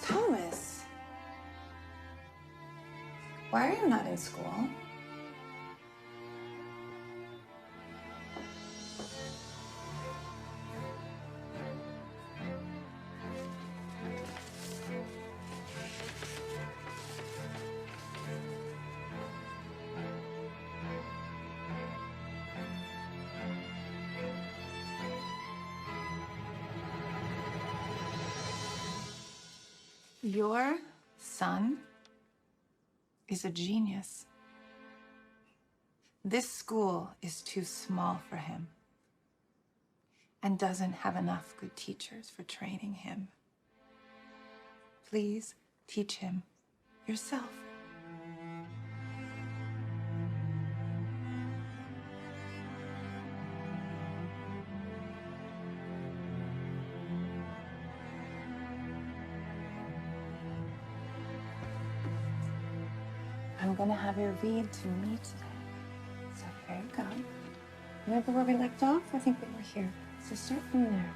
Thomas, why are you not in school? Your son is a genius. This school is too small for him and doesn't have enough good teachers for training him. Please teach him yourself. I'm gonna have you read to me today. So here you go. Remember where we left off? I think we were here. So start from there.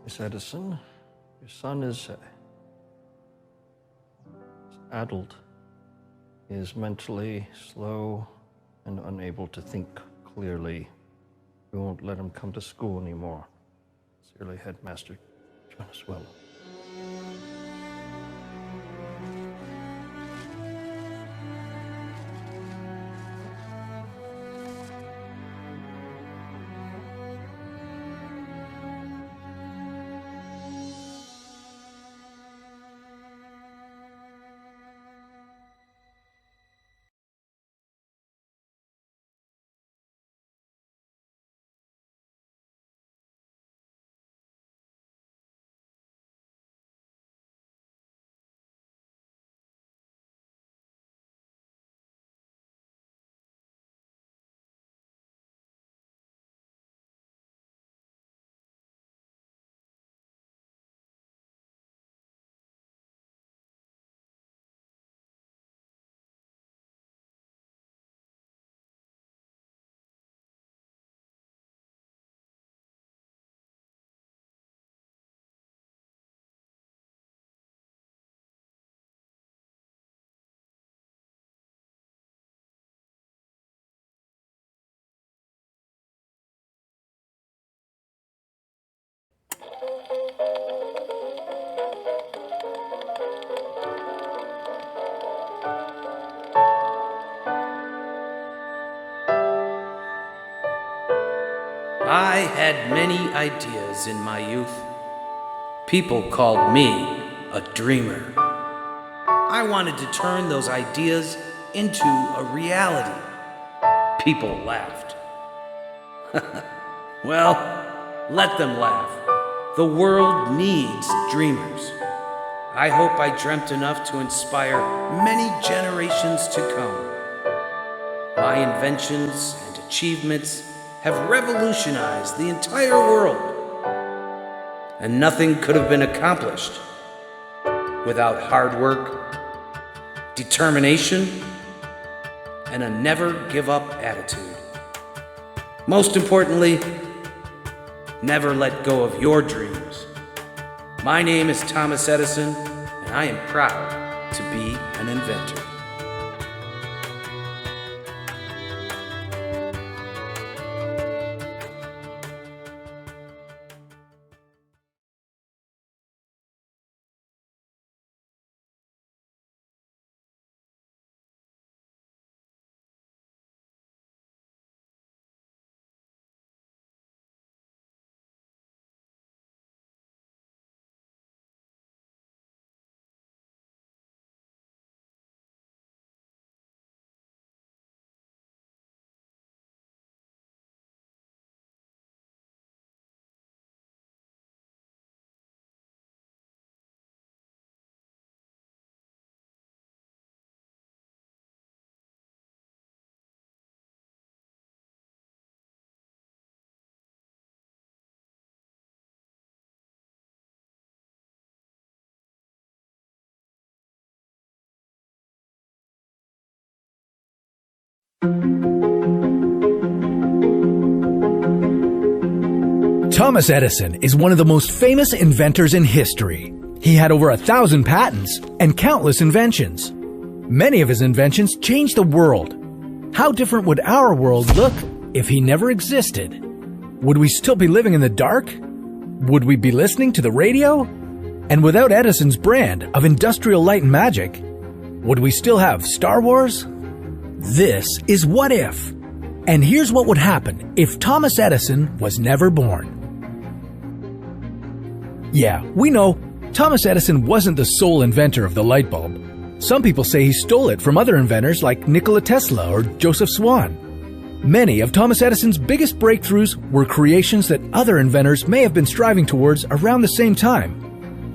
Miss Edison, your son is adult. He is mentally slow and unable to think clearly. We won't let him come to school anymore. Sincerely, Headmaster Jonas Well. I had many ideas in my youth. People called me a dreamer. I wanted to turn those ideas into a reality. People laughed. Well, let them laugh. The world needs dreamers. I hope I dreamt enough to inspire many generations to come. My inventions and achievements have revolutionized the entire world. And nothing could have been accomplished without hard work, determination, and a never give up attitude. Most importantly, never let go of your dreams. My name is Thomas Edison, and I am proud to be an inventor. Thomas Edison is one of the most famous inventors in history. He had over 1,000 patents and countless inventions. Many of his inventions changed the world. How different would our world look if he never existed? Would we still be living in the dark? Would we be listening to the radio? And without Edison's brand of industrial light and magic, would we still have Star Wars? This is What If. And here's what would happen if Thomas Edison was never born. Yeah, we know Thomas Edison wasn't the sole inventor of the light bulb. Some people say he stole it from other inventors like Nikola Tesla or Joseph Swan. Many of Thomas Edison's biggest breakthroughs were creations that other inventors may have been striving towards around the same time.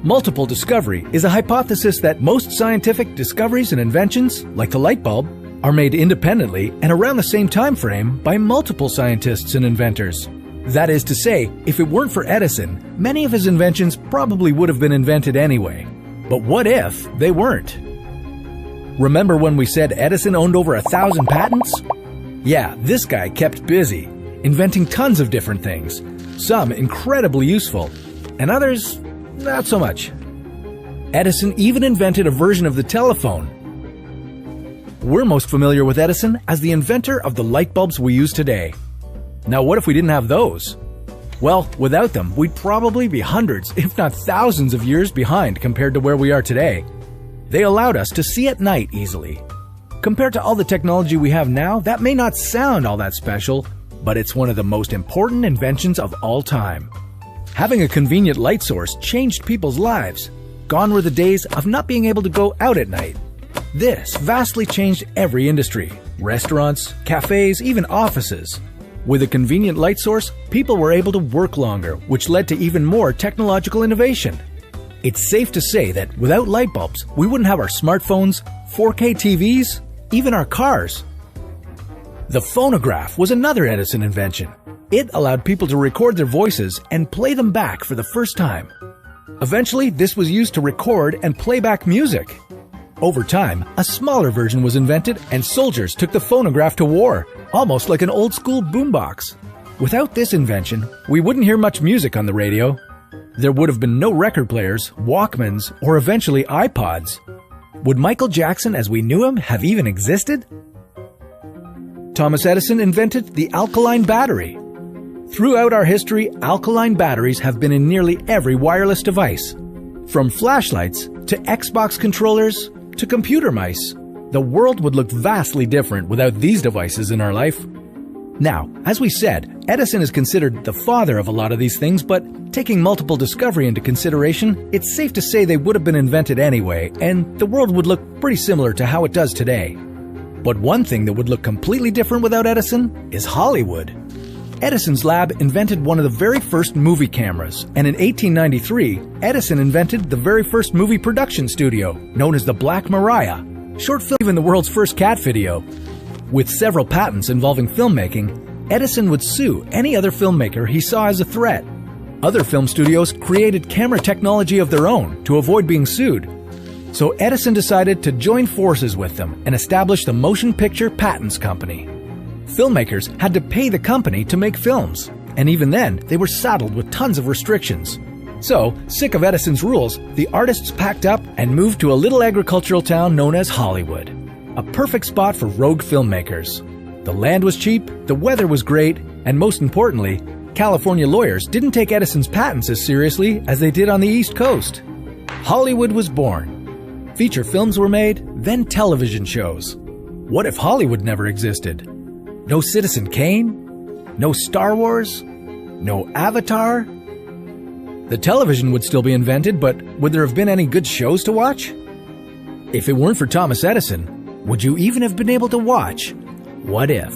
Multiple discovery is a hypothesis that most scientific discoveries and inventions, like the light bulb, are made independently and around the same time frame by multiple scientists and inventors. That is to say, if it weren't for Edison, many of his inventions probably would have been invented anyway. But what if they weren't? Remember when we said Edison owned over 1,000 patents? Yeah, this guy kept busy, inventing tons of different things, some incredibly useful, and others not so much. Edison even invented a version of the telephone. We're most familiar with Edison as the inventor of the light bulbs we use today. Now, what if we didn't have those? Well, without them, we'd probably be hundreds, if not thousands of years behind compared to where we are today. They allowed us to see at night easily. Compared to all the technology we have now, that may not sound all that special, but it's one of the most important inventions of all time. Having a convenient light source changed people's lives. Gone were the days of not being able to go out at night. This vastly changed every industry, restaurants, cafes, even offices. With a convenient light source, people were able to work longer, which led to even more technological innovation. It's safe to say that without light bulbs, we wouldn't have our smartphones, 4K TVs, even our cars. The phonograph was another Edison invention. It allowed people to record their voices and play them back for the first time. Eventually, this was used to record and play back music. Over time, a smaller version was invented and soldiers took the phonograph to war, almost like an old-school boombox. Without this invention, we wouldn't hear much music on the radio. There would have been no record players, Walkmans, or eventually iPods. Would Michael Jackson as we knew him have even existed? Thomas Edison invented the alkaline battery. Throughout our history, alkaline batteries have been in nearly every wireless device. From flashlights to Xbox controllers to computer mice, the world would look vastly different without these devices in our life. Now, as we said, Edison is considered the father of a lot of these things, but taking multiple discovery into consideration, it's safe to say they would have been invented anyway, and the world would look pretty similar to how it does today. But one thing that would look completely different without Edison is Hollywood. Edison's lab invented one of the very first movie cameras, and in 1893, Edison invented the very first movie production studio, known as the Black Maria, short film even the world's first cat video. With several patents involving filmmaking, Edison would sue any other filmmaker he saw as a threat. Other film studios created camera technology of their own to avoid being sued. So Edison decided to join forces with them and establish the Motion Picture Patents Company. Filmmakers had to pay the company to make films, and even then, they were saddled with tons of restrictions. So, sick of Edison's rules, the artists packed up and moved to a little agricultural town known as Hollywood. A perfect spot for rogue filmmakers. The land was cheap, the weather was great, and most importantly, California lawyers didn't take Edison's patents as seriously as they did on the East Coast. Hollywood was born. Feature films were made, then television shows. What if Hollywood never existed? No Citizen Kane? No Star Wars? No Avatar? The television would still be invented, but would there have been any good shows to watch? If it weren't for Thomas Edison, would you even have been able to watch What If?